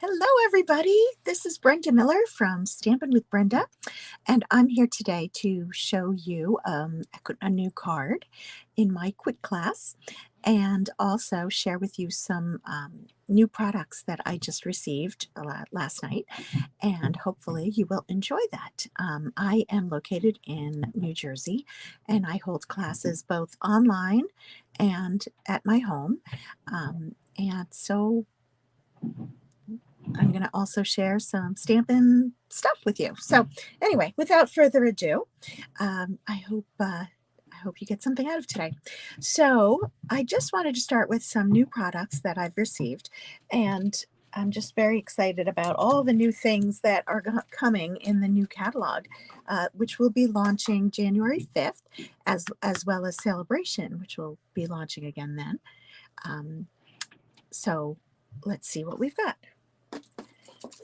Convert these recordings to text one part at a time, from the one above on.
Hello, everybody. This is Brenda Miller from Stampin' with Brenda, and I'm here today to show you a new card in my quick class and also share with you some new products that I just received last night, and hopefully you will enjoy that. I am located in New Jersey, and I hold classes both online and at my home, and so I'm going to also share some Stampin' stuff with you. So anyway, without further ado, I hope you get something out of today. So I just wanted to start with some new products that I've received, and I'm just very excited about all the new things that are coming in the new catalog, which will be launching January 5th, as well as Celebration, which will be launching again then. So let's see what we've got.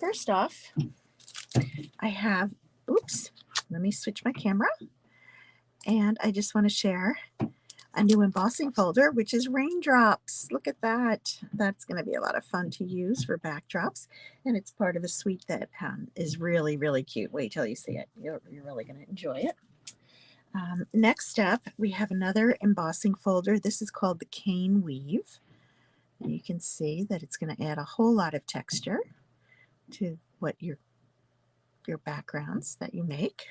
First off, I have, oops, let me switch my camera. And I just want to share a new embossing folder, which is raindrops. Look at that. That's going to be a lot of fun to use for backdrops. And it's part of a suite that is really, really cute. Wait till you see it. You're really going to enjoy it. Next up, we have another embossing folder. This is called the Cane Weave. And you can see that it's going to add a whole lot of texture to what your backgrounds that you make.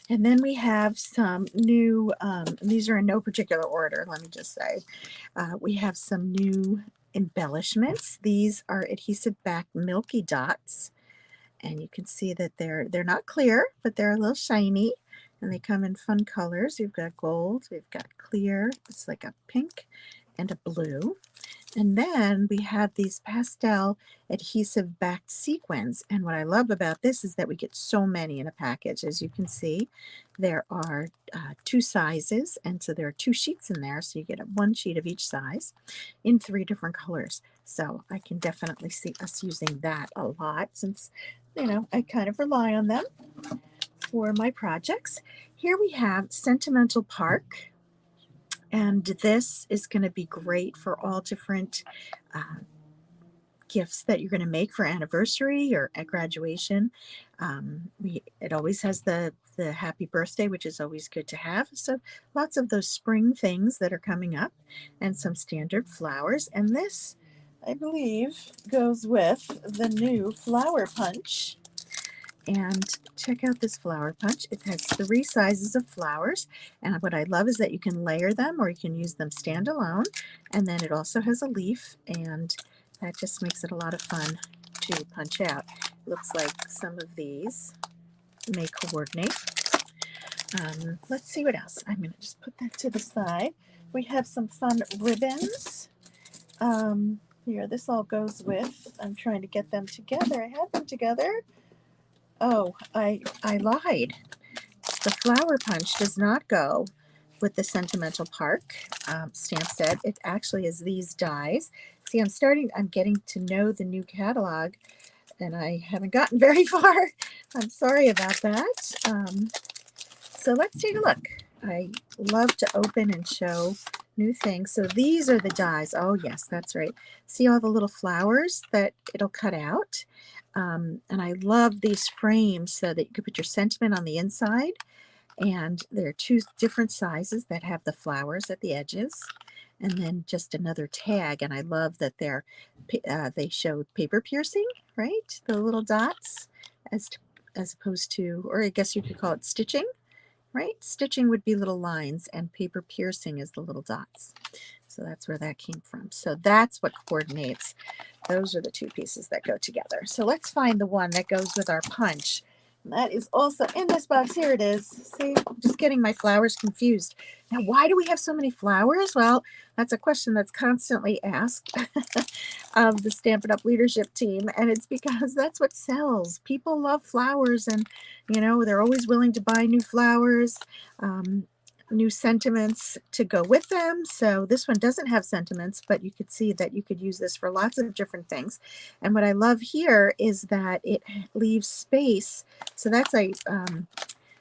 And then we have some new, these are in no particular order, let me just say. We have some new embellishments. These are adhesive back milky dots. And you can see that they're not clear, but they're a little shiny. And they come in fun colors. We've got gold, we've got clear, it's like a pink and a blue. And then we have these pastel adhesive backed sequins. And what I love about this is that we get so many in a package. As you can see, there are two sizes, and so there are two sheets in there. So you get one sheet of each size in 3 different colors. So I can definitely see us using that a lot since, I kind of rely on them for my projects. Here we have Sentimental Park. And this is going to be great for all different gifts that you're going to make for anniversary or at graduation. It always has the happy birthday, which is always good to have. So lots of those spring things that are coming up and some standard flowers. And this, I believe, goes with the new flower punch. And check out this flower punch. It has 3 sizes of flowers, and what I love is that you can layer them or you can use them standalone, and then it also has a leaf, and that just makes it a lot of fun to punch out. It looks like some of these may coordinate. Let's see what else. I'm going to just put that to the side. We have some fun ribbons. Here, this all goes with, I'm trying to get them together. I had them together. Oh, I lied. The flower punch does not go with the Sentimental Park stamp set. It actually is these dies. See, I'm getting to know the new catalog, and I haven't gotten very far. I'm sorry about that. So let's take a look. I love to open and show new things. So these are the dies. Oh, yes, that's right. See all the little flowers that it'll cut out? And I love these frames so that you can put your sentiment on the inside. And there are 2 different sizes that have the flowers at the edges. And then just another tag. And I love that they show paper piercing, right? The little dots as opposed to, or I guess you could call it stitching, right? Stitching would be little lines and paper piercing is the little dots. So that's where that came from. So that's what coordinates. Those are the 2 pieces that go together. So let's find the one that goes with our punch. And that is also in this box. Here it is. See, I'm just getting my flowers confused. Now, why do we have so many flowers? Well, that's a question that's constantly asked of the Stampin' Up! Leadership team. And it's because that's what sells. People love flowers, and, they're always willing to buy new flowers. New sentiments to go with them. So this one doesn't have sentiments, but you could see that you could use this for lots of different things. And what I love here is that it leaves space. So that's a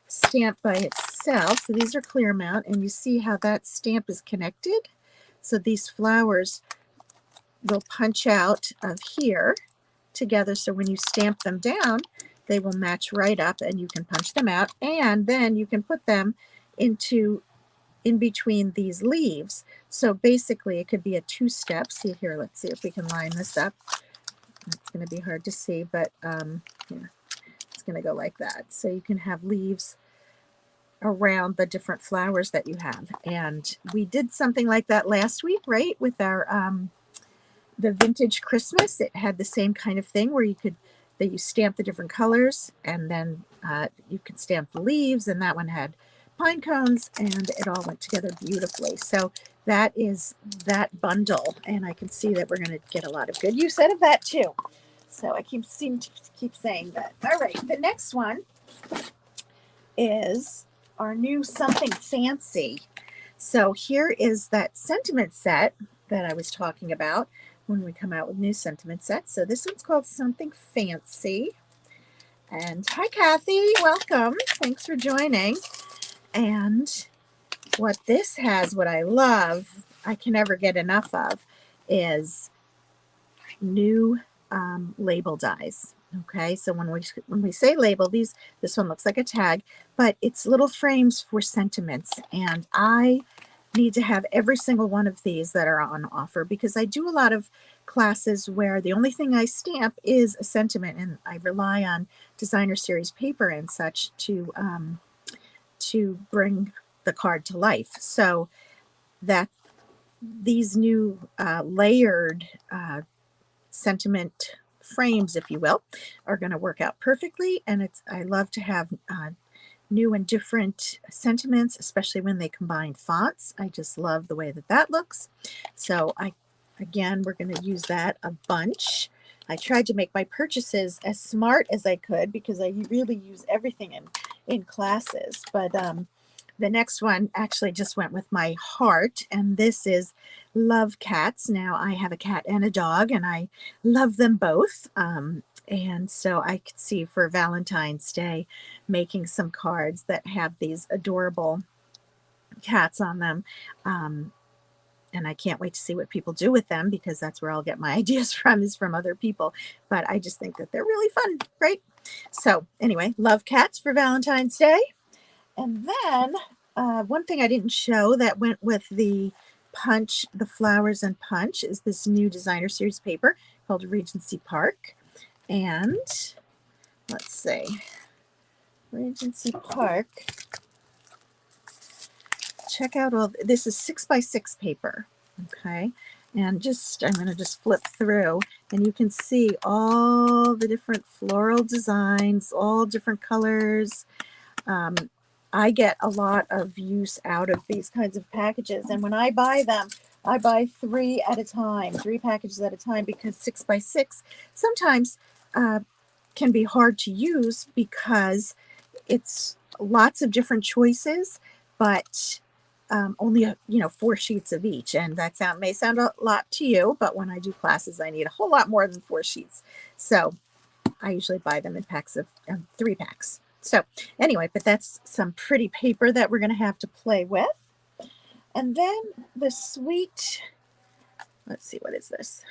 stamp by itself. So these are clear mount, and you see how that stamp is connected. So these flowers will punch out of here together, so when you stamp them down, they will match right up and you can punch them out, and then you can put them into in between these leaves. So basically it could be a two-step. See here, let's see if we can line this up. It's going to be hard to see, but yeah, it's going to go like that. So you can have leaves around the different flowers that you have. And we did something like that last week, right, with our the vintage Christmas. It had the same kind of thing where you stamp the different colors, and then you could stamp the leaves, and that one had pine cones, and it all went together beautifully. So that is that bundle, and I can see that we're going to get a lot of good use out of that too. So I seem to keep saying that. All right, the next one is our new Something Fancy. So here is that sentiment set that I was talking about when we come out with new sentiment sets. So this one's called Something Fancy. And hi, Kathy. Welcome. Thanks for joining. And what this has, what I love, I can never get enough of, is new label dies. Okay, so when we say label, this one looks like a tag, but it's little frames for sentiments, and I need to have every single one of these that are on offer, because I do a lot of classes where the only thing I stamp is a sentiment, and I rely on designer series paper and such to bring the card to life. So that these new layered sentiment frames, if you will, are going to work out perfectly. And I love to have new and different sentiments, especially when they combine fonts. I just love the way that looks. So again, we're going to use that a bunch. I tried to make my purchases as smart as I could, because I really use everything in classes. But the next one actually just went with my heart, and this is Love Cats. Now, I have a cat and a dog, and I love them both. And so I could see for Valentine's Day making some cards that have these adorable cats on them. And I can't wait to see what people do with them, because that's where I'll get my ideas from, is from other people. But I just think that they're really fun, right? So anyway, Love Cats for Valentine's Day. And then one thing I didn't show that went with the punch, the flowers and punch, is this new designer series paper called Regency Park. And let's see, Regency Park. Check out this is 6x6 paper. Okay. And I'm going to just flip through, and you can see all the different floral designs, all different colors. I get a lot of use out of these kinds of packages, and when I buy them, I buy 3 at a time, 3 packages at a time, because 6x6 sometimes can be hard to use, because it's lots of different choices, but only 4 sheets of each, and that may sound a lot to you, but when I do classes, I need a whole lot more than 4 sheets. So I usually buy them in packs of 3 packs. So anyway, but that's some pretty paper that we're going to have to play with. And then the sweet, let's see, what is this?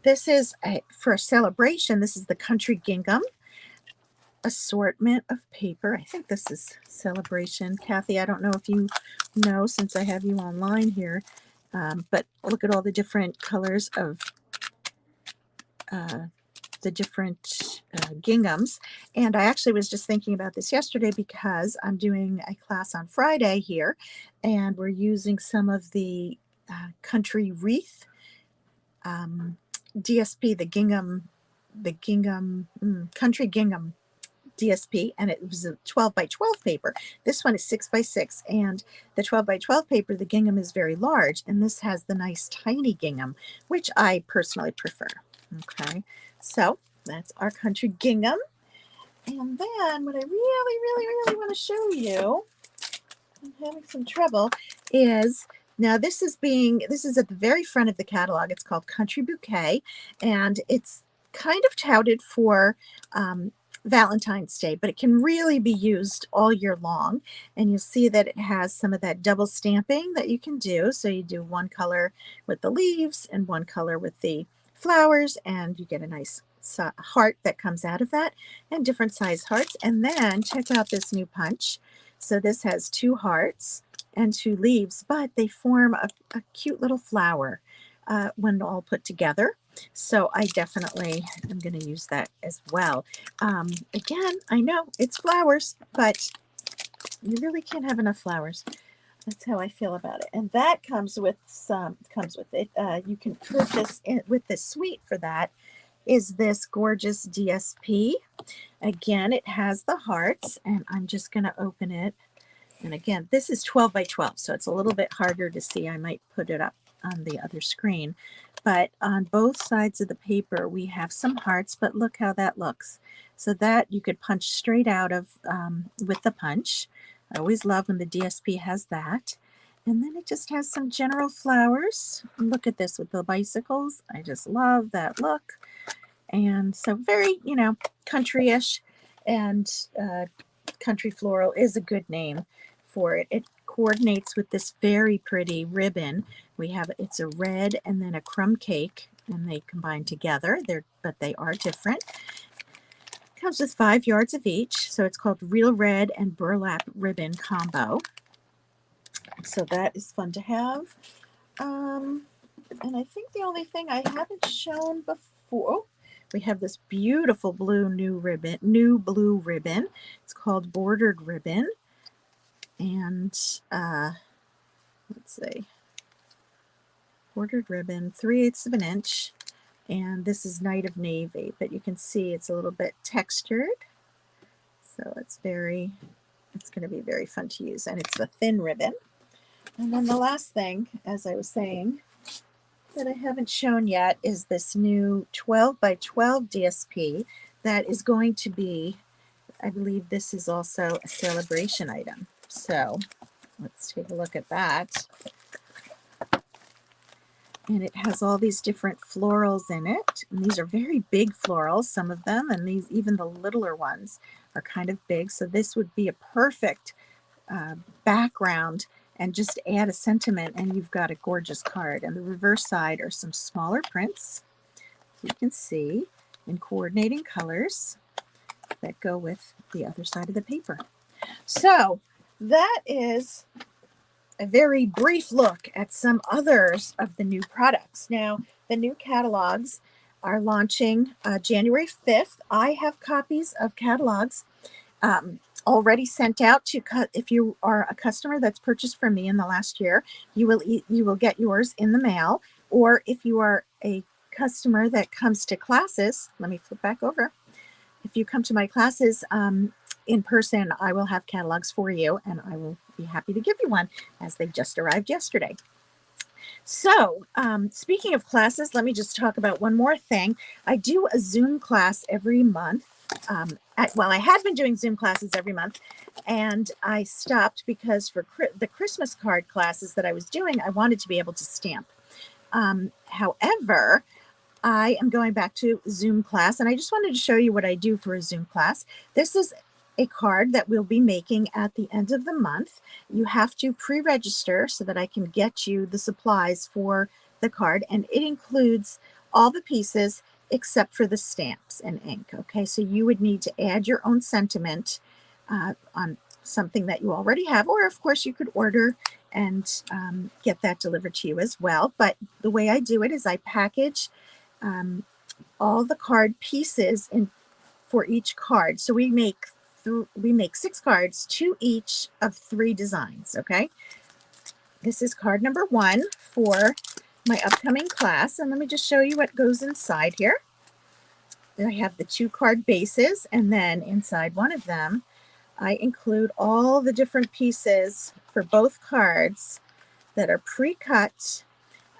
This is for a celebration. This is the Country Gingham assortment of paper. I think this is celebration. Kathy, I don't know if you know, since I have you online here, but look at all the different colors of the different ginghams. And I actually was just thinking about this yesterday, because I'm doing a class on Friday here, and we're using some of the country wreath DSP, the country gingham DSP, and it was a 12x12 paper. This one is 6x6, and the 12x12 paper, the gingham is very large, and this has the nice tiny gingham, which I personally prefer. Okay, so that's our country gingham. And then what I really want to show you, I'm having some trouble, is now this is at the very front of the catalog. It's called Country Bouquet, and it's kind of touted for Valentine's Day, but it can really be used all year long. And you'll see that it has some of that double stamping that you can do. So you do one color with the leaves and one color with the flowers, and you get a nice heart that comes out of that, and different size hearts. And then check out this new punch. So this has 2 hearts and 2 leaves, but they form a cute little flower when all put together. So I definitely am going to use that as well. Again, I know it's flowers, but you really can't have enough flowers. That's how I feel about it. And that comes with it. You can purchase it with the suite for that is this gorgeous DSP. Again, it has the hearts, and I'm just going to open it. And again, this is 12 by 12, so it's a little bit harder to see. I might put it up on the other screen. But on both sides of the paper, we have some hearts, but look how that looks. So that you could punch straight out of with the punch. I always love when the DSP has that. And then it just has some general flowers. Look at this with the bicycles. I just love that look. And so very, country-ish, and country floral is a good name for it. It coordinates with this very pretty ribbon. It's a red and then a crumb cake, and they combine together. But they are different. It comes with 5 yards of each, so it's called Real Red and Burlap Ribbon Combo. So that is fun to have. And I think the only thing I haven't shown before, we have this beautiful new blue ribbon. It's called Bordered Ribbon. And let's see, bordered ribbon, 3/8 of an inch. And this is Night of Navy, but you can see it's a little bit textured. So it's going to be very fun to use. And it's the thin ribbon. And then the last thing, as I was saying, that I haven't shown yet is this new 12 by 12 DSP that is going to be, I believe this is also a celebration item. So let's take a look at that. And it has all these different florals in it. And these are very big florals, some of them, and even the littler ones are kind of big. So this would be a perfect background, and just add a sentiment and you've got a gorgeous card. And the reverse side are some smaller prints, you can see, in coordinating colors that go with the other side of the paper. So that is a very brief look at some others of the new products. Now, the new catalogs are launching January 5th. I have copies of catalogs already sent out to if you are a customer that's purchased from me in the last year, you will get yours in the mail. Or if you are a customer that comes to classes, let me flip back over. If you come to my classes in person, I will have catalogs for you, and I will be happy to give you one, as they just arrived yesterday. So speaking of classes, let me just talk about one more thing. I do a Zoom class every month. Well, I had been doing Zoom classes every month, and I stopped because for the Christmas card classes that I was doing, I wanted to be able to stamp. However, I am going back to Zoom class, and I just wanted to show you what I do for a Zoom class. This is a card that we'll be making at the end of the month. You have to pre-register so that I can get you the supplies for the card, and it includes all the pieces except for the stamps and ink. Okay, so you would need to add your own sentiment on something that you already have, or of course you could order and get that delivered to you as well. But the way I do it is I package all the card pieces for each card. So we make 6 cards, 2 each of 3 designs. Okay, this is card number 1 for my upcoming class, and let me just show you what goes inside here. I have the 2 card bases, and then inside one of them I include all the different pieces for both cards that are pre-cut.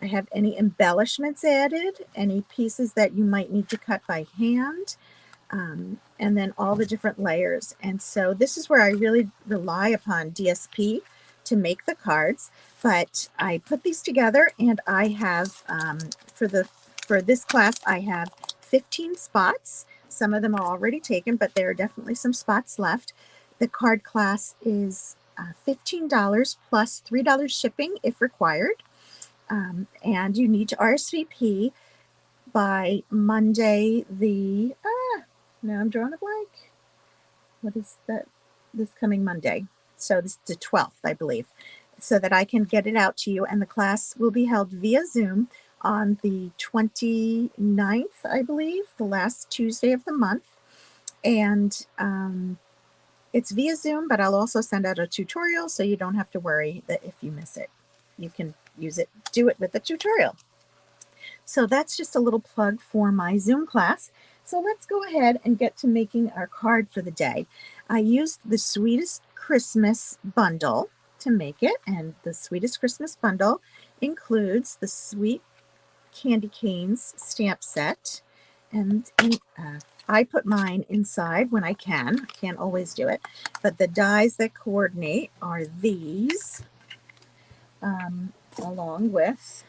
I have any embellishments added, any pieces that you might need to cut by hand, and then all the different layers. And so this is where I really rely upon DSP to make the cards. But I put these together, and I have for this class I have 15 spots. Some of them are already taken, but there are definitely some spots left. The card class is $15 plus $3 shipping if required. And you need to RSVP by Monday now I'm drawing a blank. What is that? This coming Monday. So this is the 12th, I believe, so that I can get it out to you. And the class will be held via Zoom on the 29th, I believe, the last Tuesday of the month. And it's via Zoom, but I'll also send out a tutorial so you don't have to worry that if you miss it, you can use it, do it with the tutorial. So that's just a little plug for my Zoom class. So let's go ahead and get to making our card for the day. I used the Sweetest Christmas bundle to make it, and the Sweetest Christmas bundle includes the Sweet Candy Canes stamp set, and I put mine inside when I can. I can't always do it, but the dies that coordinate are these, along with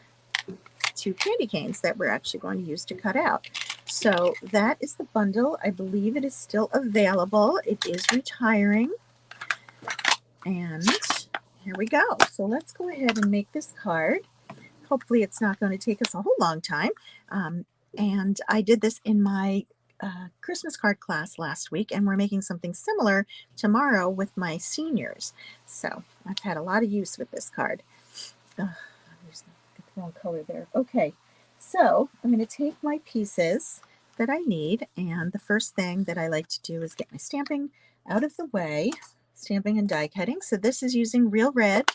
2 candy canes that we're actually going to use to cut out. So that is the bundle. I believe it is still available. It is retiring. And here we go. So let's go ahead and make this card. Hopefully it's not going to take us a whole long time. And I did this in my Christmas card class last week, and we're making something similar tomorrow with my seniors. So I've had a lot of use with this card. There's the wrong color there. Okay, so I'm going to take my pieces that I need, and the first thing that I like to do is get my stamping out of the way, stamping and die cutting. So this is using Real Red,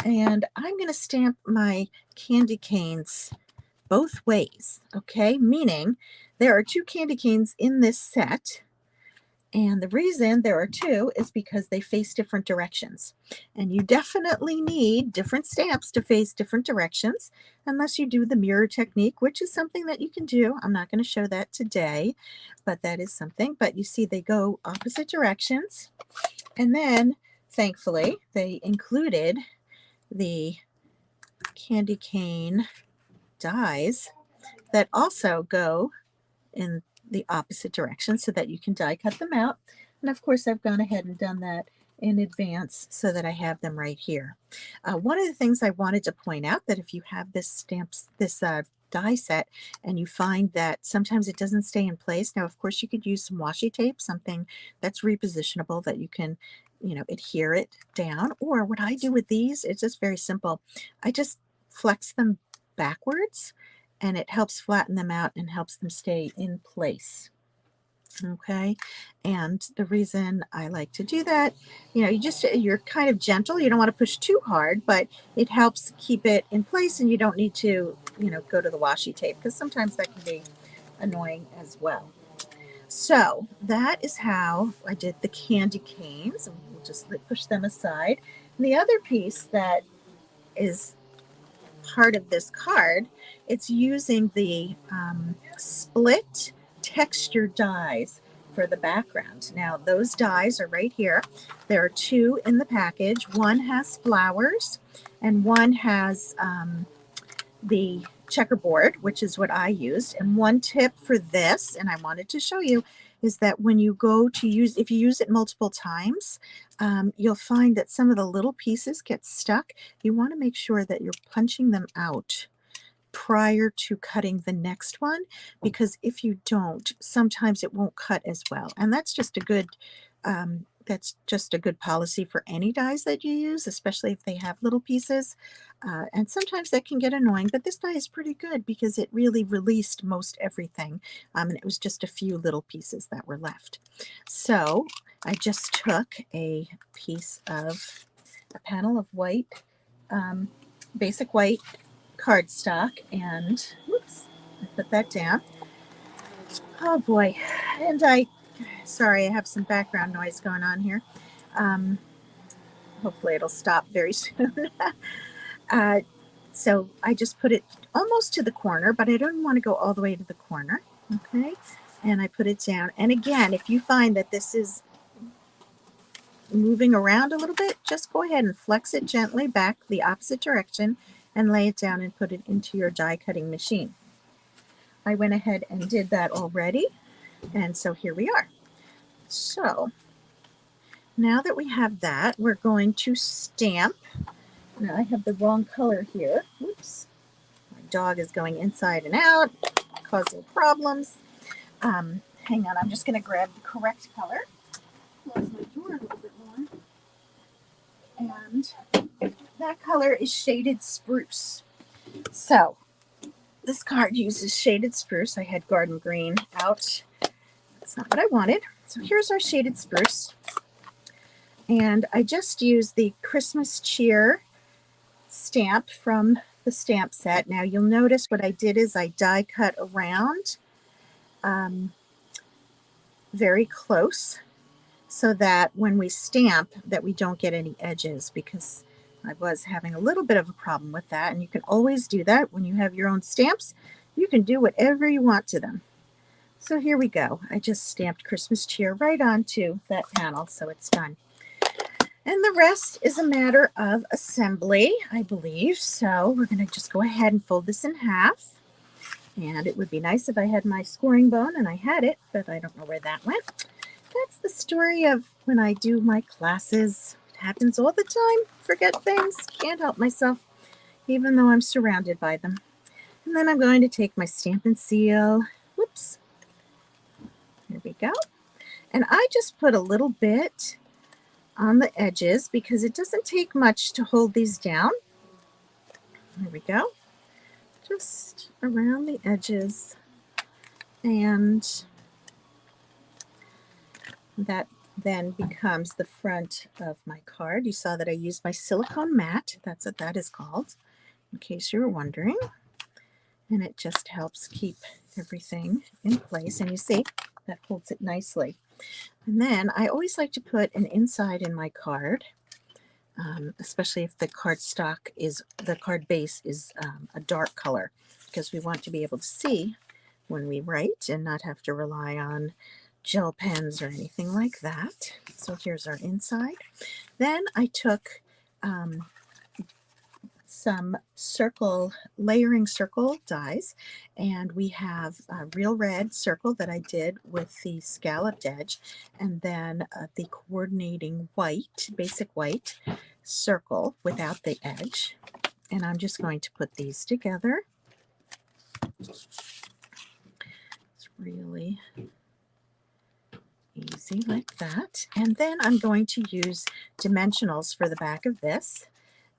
and I'm going to stamp my candy canes both ways, okay? Meaning there are 2 candy canes in this set, and the reason there are 2 is because they face different directions. And you definitely need different stamps to face different directions, unless you do the mirror technique, which is something that you can do. I'm not going to show that today, but that is something. But you see they go opposite directions. And then, thankfully, they included the candy cane dies that also go in the opposite direction so that you can die cut them out. And of course I've gone ahead and done that in advance so that I have them right here. One of the things I wanted to point out, that if you have this die set and you find that sometimes it doesn't stay in place, now of course you could use some washi tape, something that's repositionable that you can, you know, adhere it down. Or what I do with these, it's just very simple. I just flex them backwards, and it helps flatten them out and helps them stay in place. Okay, and the reason I like to do that, you know, you're kind of gentle. You don't want to push too hard, but it helps keep it in place, and you don't need to, you know, go to the washi tape, because sometimes that can be annoying as well. So that is how I did the candy canes. We'll just push them aside. And the other piece that is part of this card, it's using the split texture dies for the background. Now those dies are right here. There are 2 in the package. One has flowers and one has the checkerboard, which is what I used. And one tip for this, and I wanted to show you, is that when you go to use, if you use it multiple times, you'll find that some of the little pieces get stuck. You want to make sure that you're punching them out prior to cutting the next one, because if you don't, sometimes it won't cut as well. And that's just a good policy for any dies that you use, especially if they have little pieces. And sometimes that can get annoying, but this die is pretty good because it really released most everything. And it was just a few little pieces that were left. So I just took a panel of white, basic white cardstock, and whoops, I put that down. Oh boy, and sorry, I have some background noise going on here. Hopefully it'll stop very soon. So I just put it almost to the corner, but I don't want to go all the way to the corner. Okay, and I put it down. And again, if you find that this is moving around a little bit, just go ahead and flex it gently back the opposite direction and lay it down and put it into your die cutting machine. I went ahead and did that already, and so here we are. So now that we have that, we're going to stamp. Now I have the wrong color here. Oops, my dog is going inside and out, causing problems. Hang on, I'm just going to grab the correct color. Close my door a little bit more. And that color is Shaded Spruce. So this card uses Shaded Spruce. I had Garden Green out. That's not what I wanted. So here's our Shaded Spruce. And I just used the Christmas Cheer stamp from the stamp set. Now you'll notice what I did is I die cut around very close so that when we stamp that we don't get any edges, because I was having a little bit of a problem with that. And you can always do that when you have your own stamps. You can do whatever you want to them. So here we go. I just stamped Christmas Cheer right onto that panel, so it's done. And the rest is a matter of assembly, I believe. So we're going to just go ahead and fold this in half. And it would be nice if I had my scoring bone, and I had it, but I don't know where that went. That's the story of when I do my classes. It happens all the time. Forget things. Can't help myself, even though I'm surrounded by them. And then I'm going to take my Stampin' Seal. Whoops. Here we go. And I just put a little bit on the edges because it doesn't take much to hold these down. There we go. Just around the edges, and that then becomes the front of my card. You saw that I used my silicone mat. That's what that is called, in case you were wondering. And it just helps keep everything in place. And you see, that holds it nicely. And then I always like to put an inside in my card, especially if the cardstock is, the card base is a dark color, because we want to be able to see when we write and not have to rely on gel pens or anything like that. So here's our inside. Then I took some layering circle dies, and we have a real red circle that I did with the scalloped edge, and then the coordinating white, basic white circle without the edge. And I'm just going to put these together. It's really easy like that. And then I'm going to use dimensionals for the back of this.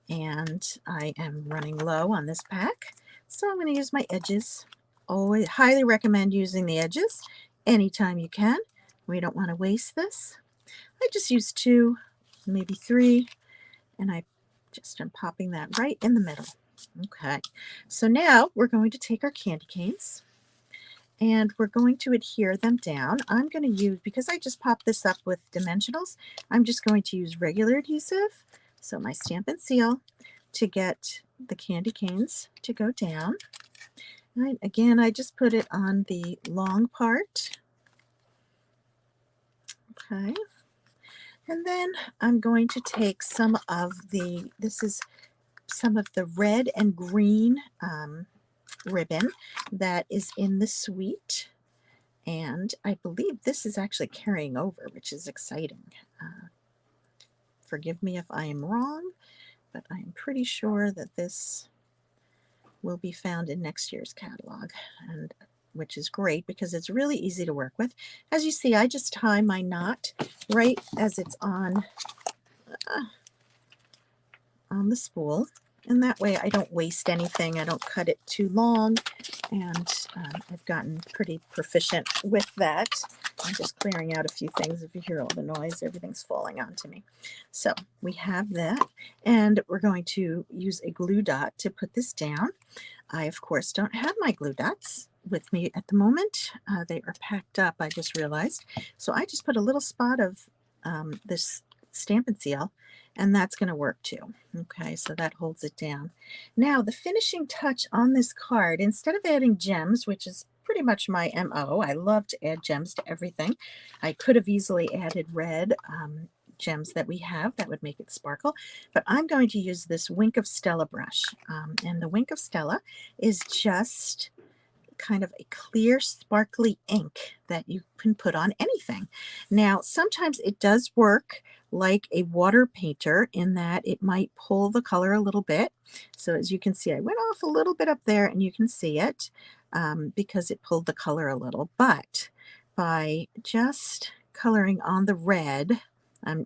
And I am running low on this pack, so I'm going to use my edges. Always highly recommend using the edges anytime you can. We don't want to waste this. I just use 2, maybe 3, and I just am popping that right in the middle. Okay, so now we're going to take our candy canes and we're going to adhere them down. I'm going to use, because I just popped this up with dimensionals, I'm just going to use regular adhesive. So my Stampin' Seal to get the candy canes to go down. Right, again, I just put it on the long part. Okay. And then I'm going to take some of the, this is some of the red and green ribbon that is in the suite. And I believe this is actually carrying over, which is exciting. Forgive me if I am wrong, but I'm pretty sure that this will be found in next year's catalog, and which is great because it's really easy to work with. As you see, I just tie my knot right as it's on the spool, and that way I don't waste anything. I don't cut it too long, and I've gotten pretty proficient with that. I'm just clearing out a few things. If you hear all the noise, everything's falling onto me. So we have that, and we're going to use a glue dot to put this down. I, of course, don't have my glue dots with me at the moment. They are packed up, I just realized. So I just put a little spot of this Stampin' Seal, and that's going to work too. Okay, so that holds it down. Now, the finishing touch on this card, instead of adding gems, which is pretty much my MO, I love to add gems to everything. I could have easily added red gems that we have that would make it sparkle, but I'm going to use this Wink of Stella brush. And the Wink of Stella is just kind of a clear sparkly ink that you can put on anything. Now sometimes it does work like a water painter in that it might pull the color a little bit. So as you can see, I went off a little bit up there and you can see it because it pulled the color a little. But by just coloring on the red,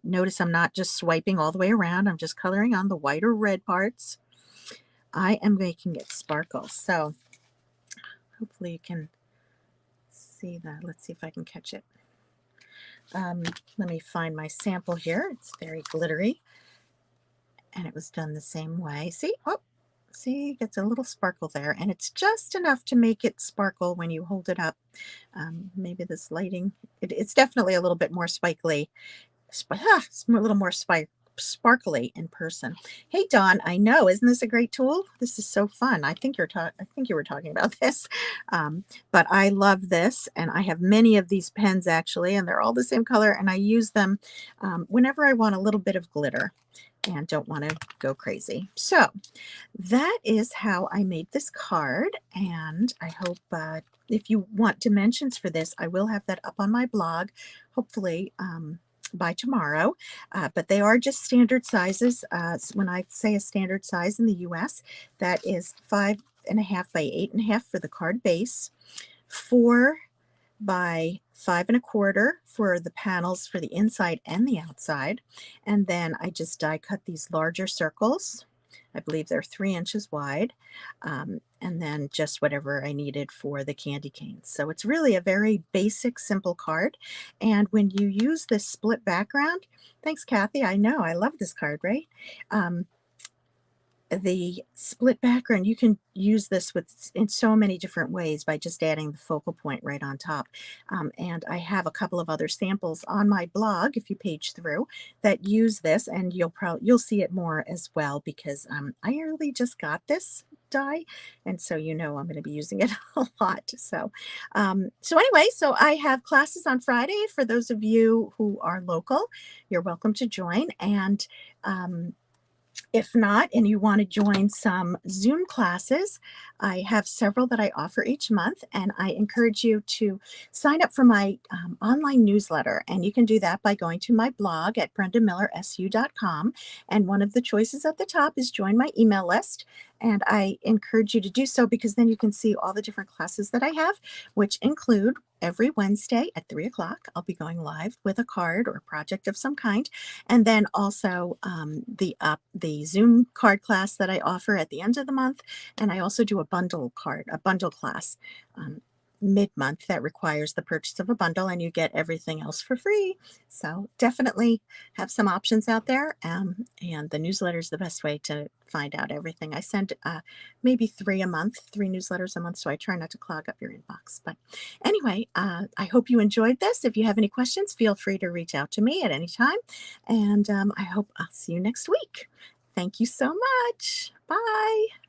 notice I'm not just swiping all the way around, I'm just coloring on the white or red parts. I am making it sparkle. So hopefully you can see that. Let's see if I can catch it. Let me find my sample here. It's very glittery. And it was done the same way. See? Oh, see, it gets a little sparkle there. And it's just enough to make it sparkle when you hold it up. Maybe this lighting, it's definitely a little bit more spikily. It's a little more sparkly in person. Hey Dawn, I know, isn't this a great tool? This is so fun. I think you were talking about this, but I love this, and I have many of these pens actually, and they're all the same color, and I use them whenever I want a little bit of glitter and don't want to go crazy. So that is how I made this card, and I hope if you want dimensions for this, I will have that up on my blog, hopefully by tomorrow, but they are just standard sizes. When I say a standard size in the US, that is 5.5 by 8.5 for the card base, 4 by 5.25 for the panels for the inside and the outside, and then I just die cut these larger circles. I believe they're 3 inches wide, and then just whatever I needed for the candy canes. So it's really a very basic, simple card. And when you use this split background, thanks, Kathy. I know, I love this card, right? The split background, you can use this in so many different ways by just adding the focal point right on top. And I have a couple of other samples on my blog if you page through that use this, and you'll see it more as well because I really just got this die, and so I'm going to be using it a lot. So anyway, so I have classes on Friday for those of you who are local. You're welcome to join, and if not, and you want to join some Zoom classes, I have several that I offer each month, and I encourage you to sign up for my online newsletter. And you can do that by going to my blog at brendamillersu.com. And one of the choices at the top is join my email list. And I encourage you to do so because then you can see all the different classes that I have, which include every Wednesday at 3 o'clock. I'll be going live with a card or a project of some kind. And then also the Zoom card class that I offer at the end of the month. And I also do a bundle class mid-month that requires the purchase of a bundle, and you get everything else for free. So definitely have some options out there, and the newsletter is the best way to find out everything. I send maybe 3 newsletters a month, so I try not to clog up your inbox. But anyway, I hope you enjoyed this. If you have any questions, feel free to reach out to me at any time, and I hope I'll see you next week. Thank you so much. Bye.